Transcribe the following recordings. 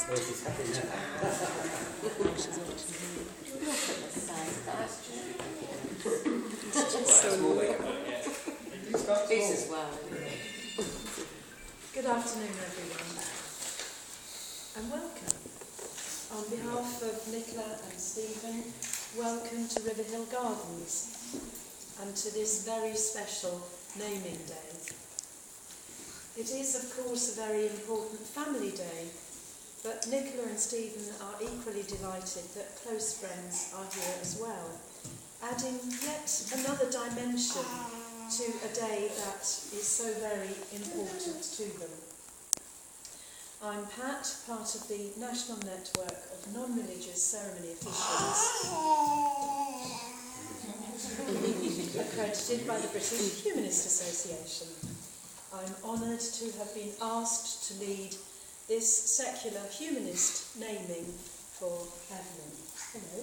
Good afternoon, everyone, and welcome. On behalf of Nicola and Stephen, welcome to Riverhill Gardens and to this very special naming day. It is, of course, a very important family day, but Nicola and Stephen are equally delighted that close friends are here as well, adding yet another dimension to a day that is so very important to them. I'm Pat, part of the National Network of Non-Religious Ceremony Officials, accredited by the British Humanist Association. I'm honoured to have been asked to lead this secular humanist naming for Evelyn. Hello.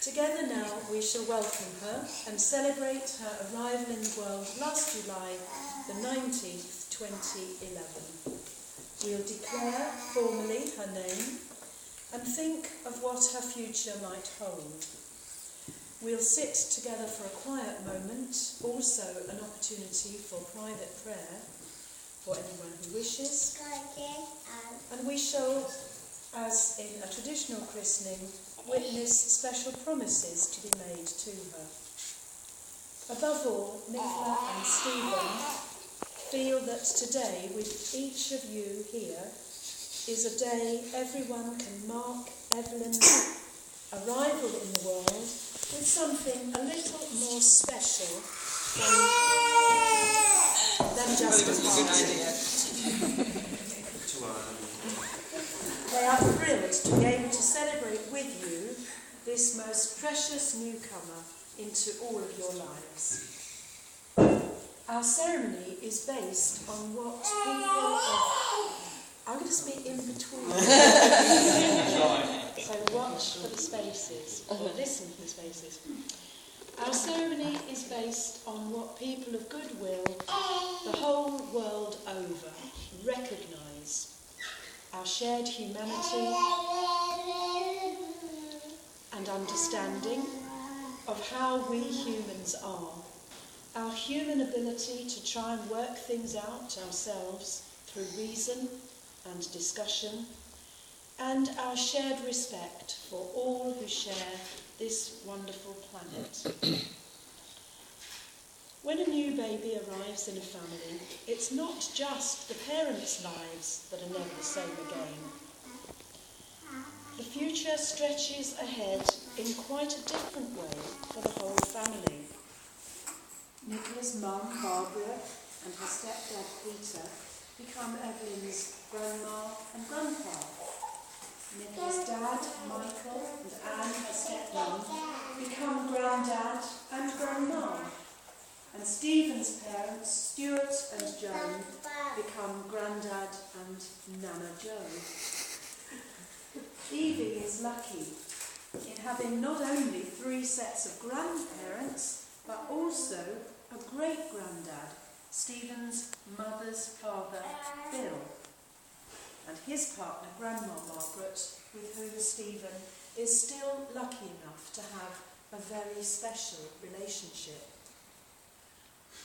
Together now we shall welcome her and celebrate her arrival in the world last July the 19th, 2011. We'll declare formally her name and think of what her future might hold. We'll sit together for a quiet moment, also an opportunity for private prayer for anyone who wishes. And we shall, as in a traditional christening, witness special promises to be made to her. Above all, Nicola and Stephen feel that today, with each of you here, is a day everyone can mark Evelyn's arrival in the world with something a little more special than just a party. They are thrilled to be able to celebrate with you this most precious newcomer into all of your lives. Our ceremony is based on what people of... I'm going to speak in between. So watch for the spaces, or listen for the spaces. Our ceremony is based on what people of goodwill the whole world over recognise. Our shared humanity and understanding of how we humans are. Our human ability to try and work things out ourselves through reason and discussion, and our shared respect for all who share this wonderful planet. When a new baby arrives in a family, it's not just the parents' lives that are never the same again. The future stretches ahead in quite a different way for the whole family. Nicola's mum, Barbara, and her stepdad, Peter, become Evelyn's grandma and grandpa. Nicola's dad, Michael, and Anne, her stepmom, become granddad and grandma. And Stephen's parents, Stuart and Joan, become Grandad and Nana Jo. Evie is lucky in having not only 3 sets of grandparents, but also a great-granddad, Stephen's mother's father, Bill, and his partner, Grandma Margaret, with whom Stephen is still lucky enough to have a very special relationship.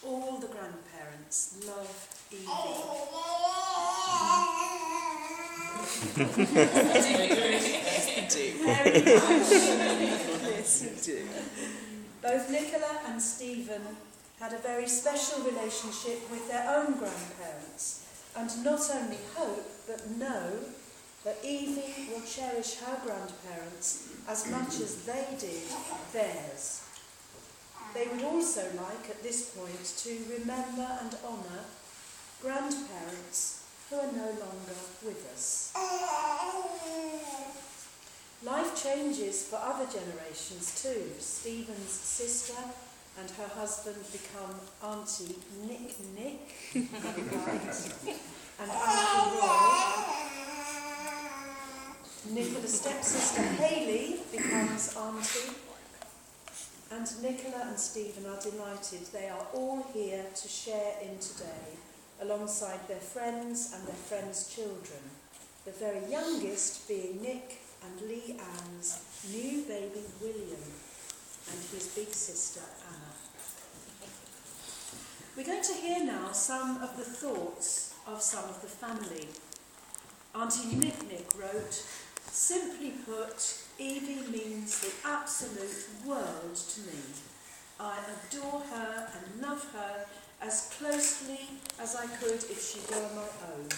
All the grandparents love Evie. Both Nicola and Stephen had a very special relationship with their own grandparents, and not only hope, but know that Evie will cherish her grandparents as much as they did theirs. They would also like, at this point, to remember and honour grandparents who are no longer with us. Life changes for other generations too. Stephen's sister and her husband become Auntie Nick and Uncle Roy. Nicola's stepsister Hayley becomes Auntie. And Nicola and Stephen are delighted they are all here to share in today, alongside their friends and their friends' children. the very youngest being Nick and Lee Ann's new baby William and his big sister Anna. We're going to hear now some of the thoughts of some of the family. Auntie Nick wrote, "Simply put, Evie means the absolute world to me. I adore her and love her as closely as I could if she were my own.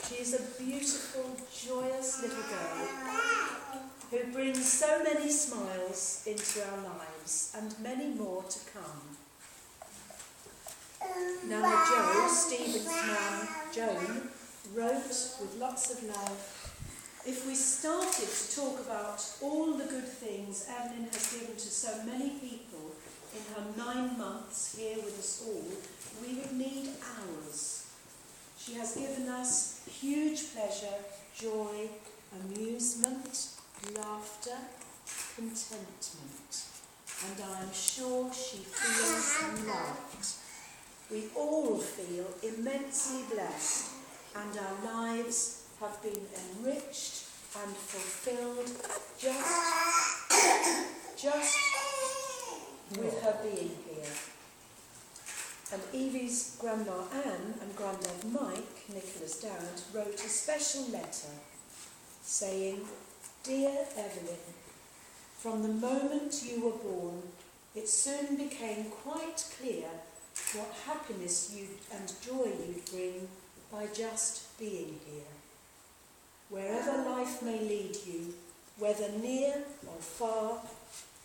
She is a beautiful, joyous little girl who brings so many smiles into our lives and many more to come." Nana Jo, Stephen's mum, Joan, wrote with lots of love, "If we started to talk about all the good things Evelyn has given to so many people in her 9 months here with us all, we would need hours. She has given us huge pleasure, joy, amusement, laughter, contentment, and I am sure she feels loved. We all feel immensely blessed, and our lives have been enriched and fulfilled just with her being here." And Evie's Grandma Anne and Grandad Mike, Nicola's dad, wrote a special letter saying, "Dear Evelyn, from the moment you were born, it soon became quite clear what happiness and joy you bring by just being here. Wherever life may lead you, whether near or far,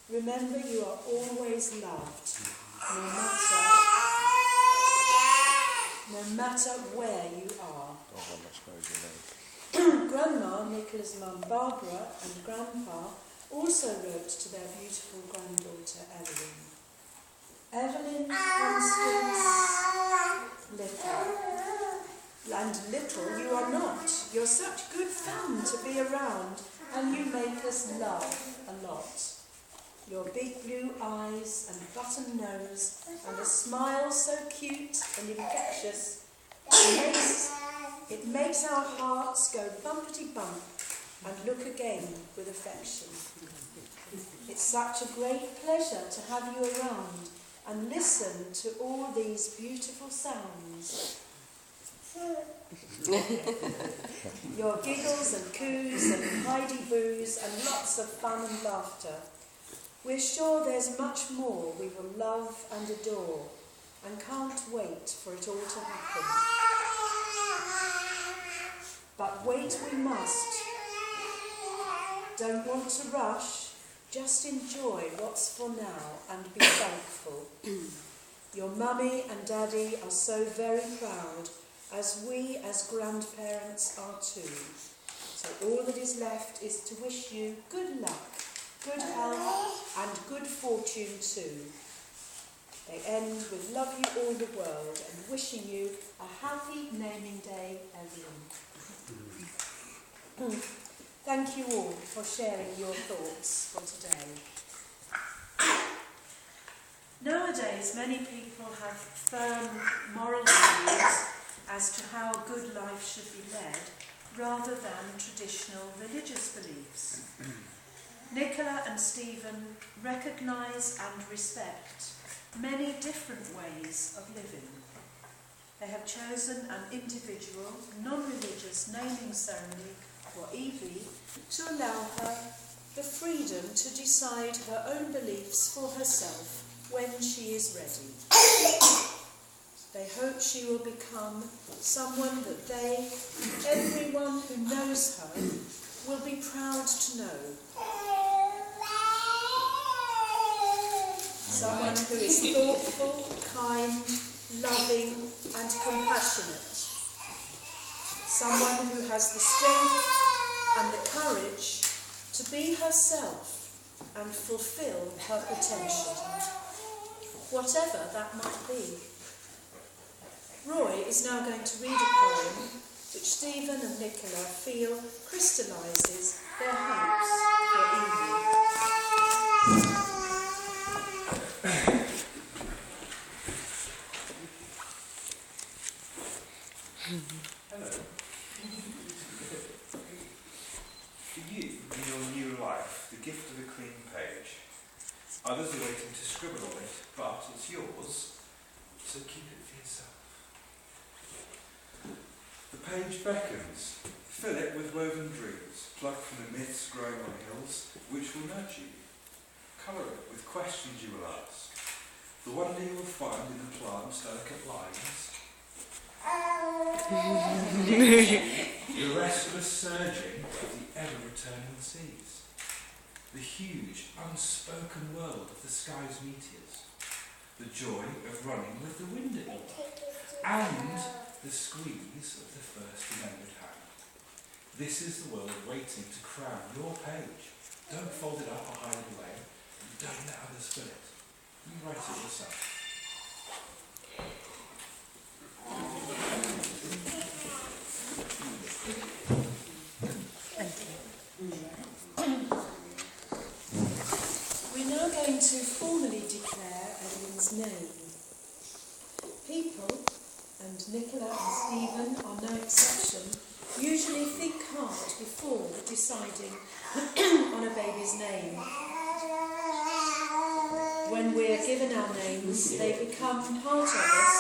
remember you are always loved, no matter where you are." Grandma, Nicola's mum Barbara, and Grandpa also wrote to their beautiful granddaughter Evelyn. "Evelyn Constance, little you are not. You're such good fun to be around, and you make us laugh a lot. Your big blue eyes and button nose and a smile so cute and infectious, it makes our hearts go bumpety-bump and look again with affection. It's such a great pleasure to have you around and listen to all these beautiful sounds. Your giggles and coos and hidey-boos and lots of fun and laughter. We're sure there's much more we will love and adore and can't wait for it all to happen. But wait we must. Don't want to rush, just enjoy what's for now and be thankful. Your mummy and daddy are so very proud, as we as grandparents are too. So all that is left is to wish you good luck, good health and good fortune too. They end with love you all the world and wishing you a happy naming day, Evelyn." Thank you all for sharing your thoughts for today. Nowadays, many people have firm moral values as to how a good life should be led, rather than traditional religious beliefs. Nicola and Stephen recognise and respect many different ways of living. They have chosen an individual, non-religious naming ceremony for Evie to allow her the freedom to decide her own beliefs for herself when she is ready. They hope she will become someone that everyone who knows her, will be proud to know. Someone who is thoughtful, kind, loving and compassionate. Someone who has the strength and the courage to be herself and fulfill her potential, whatever that might be. Roy is now going to read a poem which Stephen and Nicola feel crystallises their hopes for Evie. Hello, For you, in your new life, the gift of a clean page. Others are waiting to scribble on it, but it's yours, so keep it for yourself. The page beckons. Fill it with woven dreams, plucked from the myths growing on hills, which will nudge you. Colour it with questions you will ask. The wonder you will find in the plant's delicate lines. The restless surging of the ever-returning seas. The huge, unspoken world of the sky's meteors. The joy of running with the wind at your back. And the squeeze of the first remembered hand. This is the world waiting to crown your page. Don't fold it up or hide it away. And don't let others fill it. You write it yourself. Thank you. We're now going to formally declare Evelyn's name. People, and Nicola and Stephen are no exception, usually think hard before deciding on a baby's name. When we're given our names, they become part of us.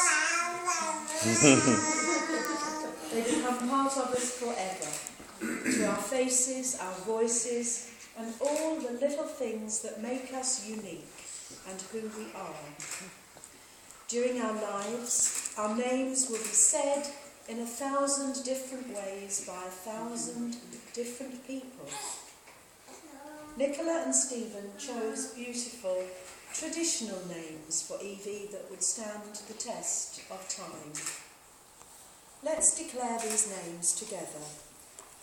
They become part of us forever. To our faces, our voices, and all the little things that make us unique and who we are. During our lives, our names will be said in 1,000 different ways by 1,000 different people. Nicola and Stephen chose beautiful, traditional names for Evie that would stand the test of time. Let's declare these names together.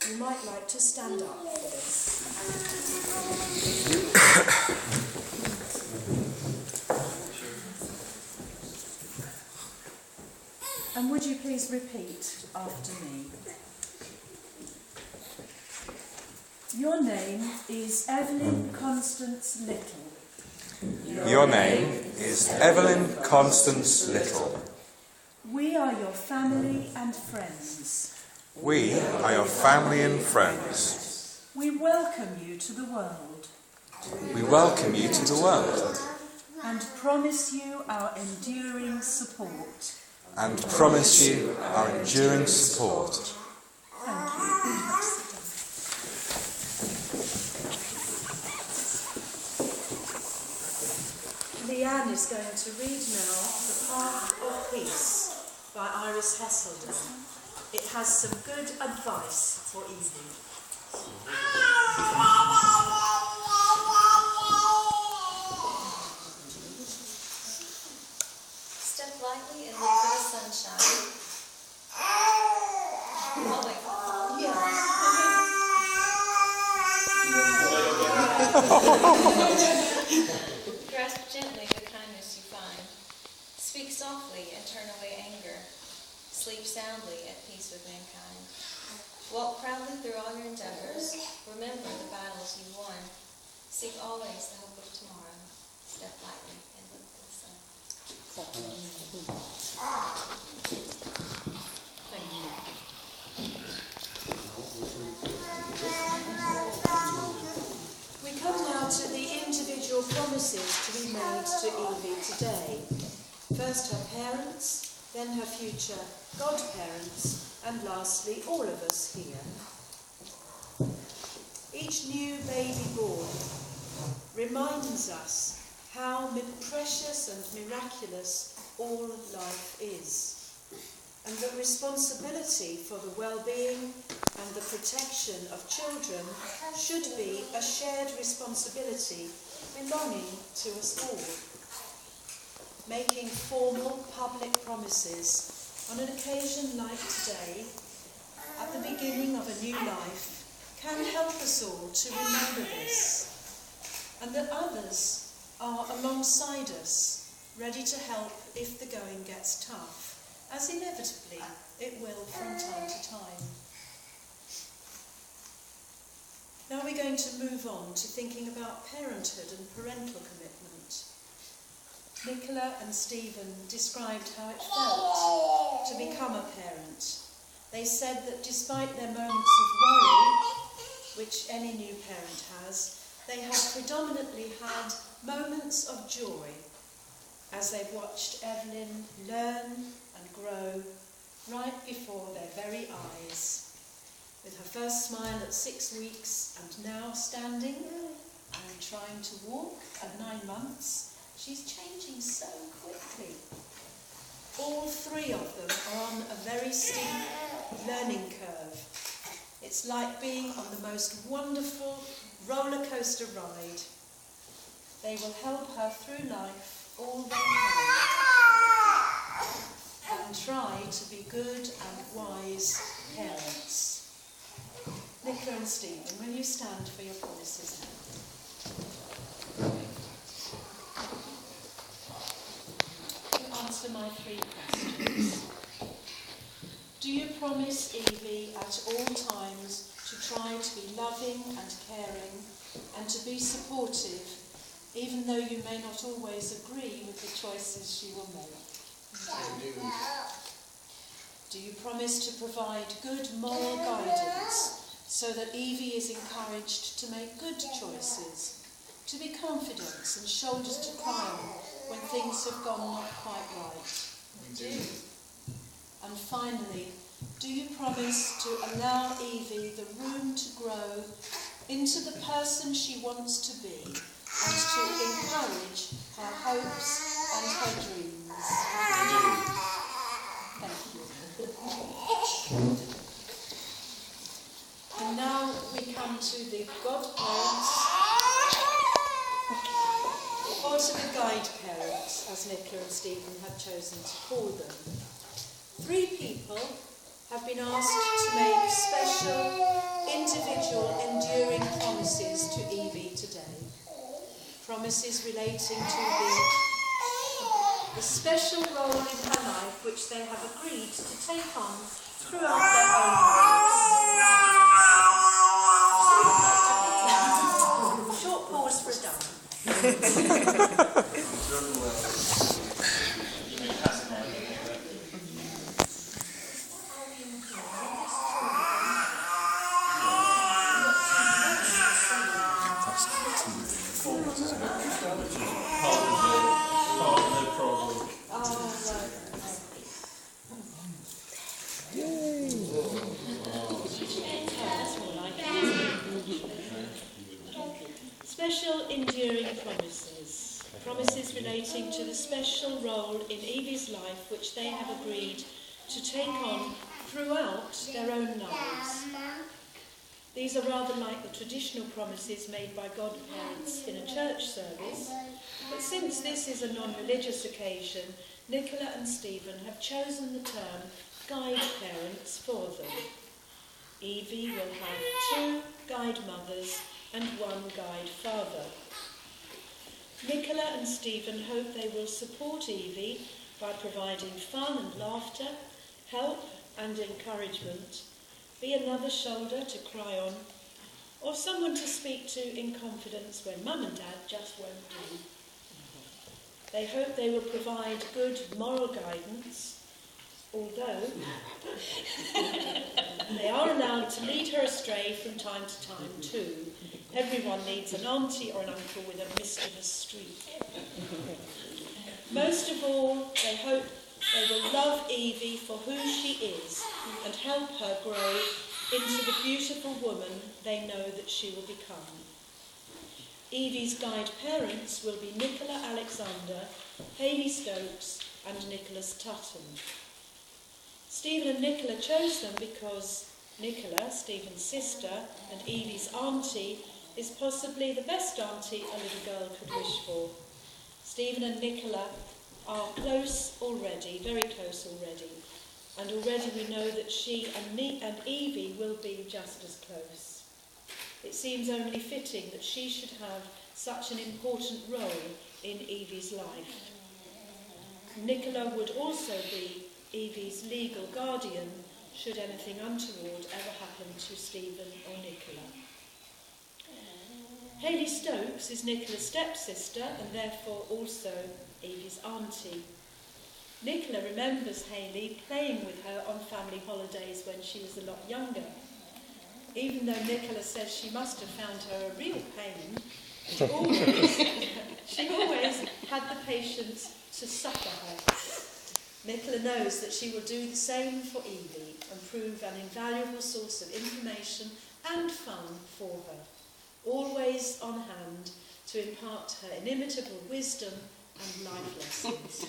You might like to stand up for this. And would you please repeat after me? Your name is Evelyn Constance Little. Your name is Evelyn Constance Little. We are your family and friends. We are your family and friends. We welcome you to the world. We welcome you to the world. And promise you our enduring support. And promise you our enduring support. Thank you. Leanne is going to read now The Path of Peace by Iris Hesselden. It has some good advice for Evie. Step lightly and look for the sunshine. Oh, wait. Grasp gently the kindness you find. Speak softly and turn away anger. Sleep soundly at peace with mankind. Walk proudly through all your endeavors. Remember the battles you won. Seek always the hope of tomorrow. Step lightly and look for the sun. Thank you. We come now to the individual promises to be made to Evie today. First her parents, then her future godparents, and lastly all of us here. Each new baby born reminds us how precious and miraculous all life is, and that responsibility for the well-being and the protection of children should be a shared responsibility belonging to us all. Making formal public promises on an occasion like today, at the beginning of a new life, can help us all to remember this, and that others are alongside us, ready to help if the going gets tough, as inevitably it will from time to time. Now we're going to move on to thinking about parenthood and parental commitment. Nicola and Stephen described how it felt to become a parent, They said that despite their moments of worry, which any new parent has, they have predominantly had moments of joy as they've watched Evelyn learn and grow right before their very eyes. With her first smile at 6 weeks and now standing and trying to walk at 9 months, she's changing so quickly. All 3 of them are on a very steep learning curve. It's like being on the most wonderful roller coaster ride. They will help her through life all they can and try to be good and wise parents. Nicola and Stephen, will you stand for your promises now? Answer my 3 questions. Do you promise, Evie, at all times to try to be loving and caring and to be supportive, even though you may not always agree with the choices she will make? I do. Do you promise to provide good moral guidance so that Evie is encouraged to make good choices, to be confident and shoulders to cry on when things have gone not quite right? We do. And finally, do you promise to allow Evie the room to grow into the person she wants to be and to encourage her hopes and her dreams? We do. Thank you. And now we come to the godparents, or to the guide parents, as Nicola and Stephen have chosen to call them. 3 people have been asked to make special, individual, enduring promises to Evie today. Promises relating to the special role in her life which they have agreed to take on throughout their own lives. Short pause for a dance. Special enduring promises. Promises relating to the special role in Evie's life which they have agreed to take on throughout their own lives. These are rather like the traditional promises made by godparents in a church service, but since this is a non-religious occasion, Nicola and Stephen have chosen the term guide parents for them. Evie will have 2 guide mothers and 1 guide father. Nicola and Stephen hope they will support Evie by providing fun and laughter, help and encouragement, be another shoulder to cry on, or someone to speak to in confidence when Mum and Dad just won't do. They hope they will provide good moral guidance, although they are allowed to lead her astray from time to time too. Everyone needs an auntie or an uncle with a mischievous streak. Most of all, they hope they will love Evie for who she is and help her grow into the beautiful woman they know that she will become. Evie's guide parents will be Nicola Alexander, Hayley Stokes and Nicholas Tutton. Stephen and Nicola chose them because Nicola, Stephen's sister, and Evie's auntie is possibly the best auntie a little girl could wish for. Stephen and Nicola are close already, very close already, and already we know that she and Evie will be just as close. It seems only fitting that she should have such an important role in Evie's life. Nicola would also be Evie's legal guardian should anything untoward ever happen to Stephen or Nicola. Hayley Stokes is Nicola's stepsister and therefore also Evie's auntie. Nicola remembers Hayley playing with her on family holidays when she was a lot younger. Even though Nicola says she must have found her a real pain, she always had the patience to succour her. Nicola knows that she will do the same for Evie and prove an invaluable source of information and fun for her, always on hand to impart her inimitable wisdom and life lessons.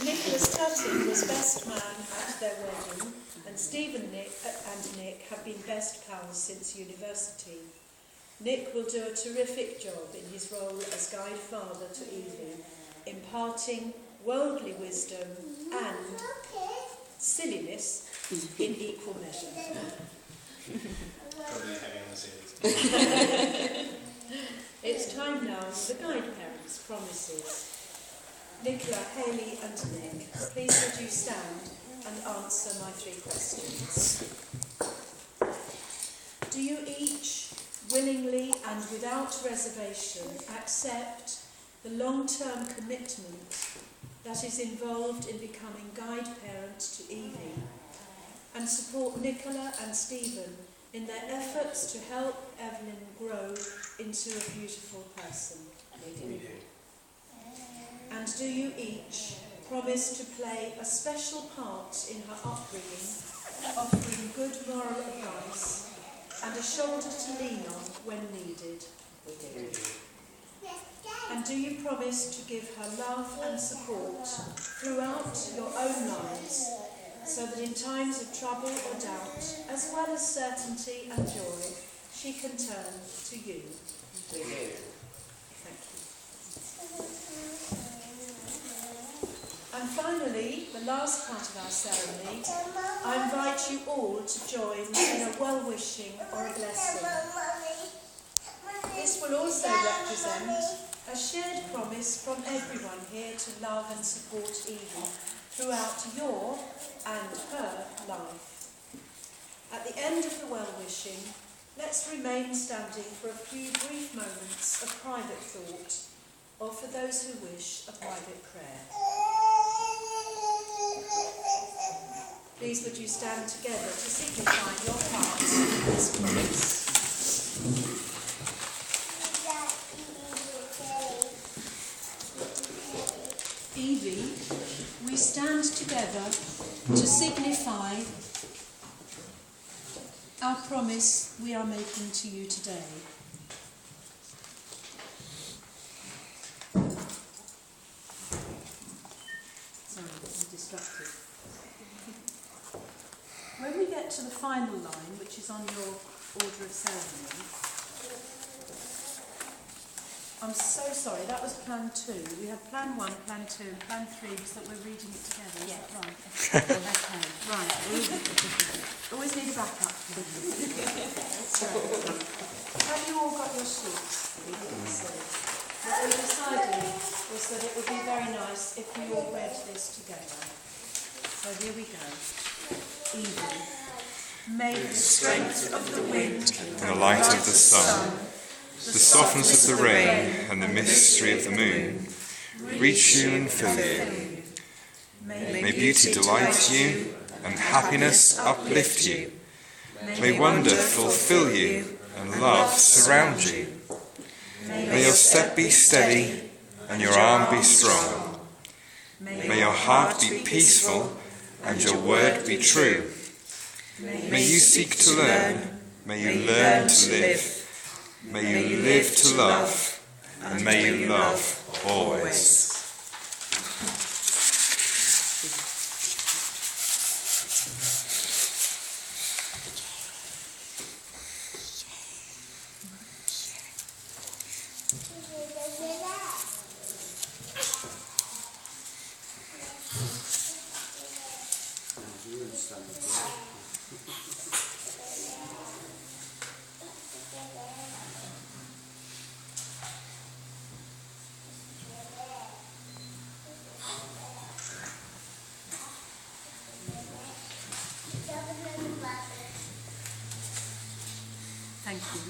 Nicola's cousin was best man at their wedding, and Stephen and Nick have been best pals since university. Nick will do a terrific job in his role as guide father to Evie, imparting worldly wisdom and silliness in equal measure. Probably heavy on the series. It's time now for the guide parents' promises. Nicola, Hayley and Nick, please would you stand and answer my 3 questions. Do you each willingly and without reservation accept the long-term commitment that is involved in becoming guide parents to Evie, and support Nicola and Stephen in their efforts to help Evelyn grow into a beautiful person? We do. And do you each promise to play a special part in her upbringing, offering good moral advice and a shoulder to lean on when needed? We do. And do you promise to give her love and support throughout your own lives, so that in times of trouble or doubt, as well as certainty and joy, she can turn to you? We do. Thank you. And finally, the last part of our ceremony, I invite you all to join in a well-wishing or a blessing. This will also represent a shared promise from everyone here to love and support Evie throughout your and her life. At the end of the well-wishing, let's remain standing for a few brief moments of private thought, or for those who wish, a private prayer. Please would you stand together to signify your part in this promise. Evie, we stand together to signify our promise we are making to you today. Sorry, I'm distracted. When we get to the final line, which is on your order of ceremony, I'm so sorry, that was plan 2. We had plan 1, plan 2 and plan 3, so that we're reading it together. Yeah. Right. Okay, right. Always need a backup. So, have you all got your sheets? What we decided was that it would be very nice if we all read this together. So here we go. Evie, may the strength of the wind And the light of the sun, the softness of the rain, and the mystery of the moon reach you and fill you. May beauty delight you, and happiness uplift you. May wonder fulfill you, and love surround you. May your step be steady, and your arm be strong. May your heart be peaceful, and your word be true. May you seek to learn, may you learn to live. May you live to love, and may you love always.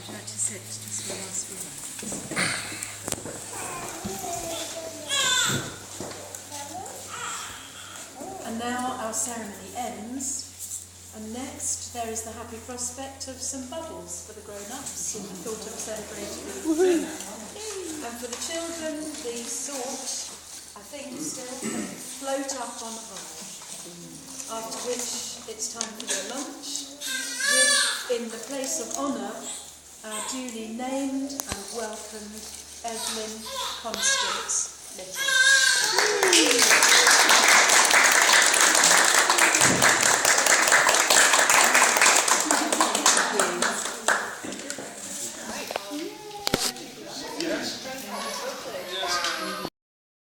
you like to sit just for the last few moments? And now our ceremony ends, and next there is the happy prospect of some bubbles for the grown-ups in the thought of celebrating with the drink. And for the children, the sort, I think, still float up on high. After which it's time for your lunch, with, in the place of honour, our duly named and welcomed Evelyn Constance Little.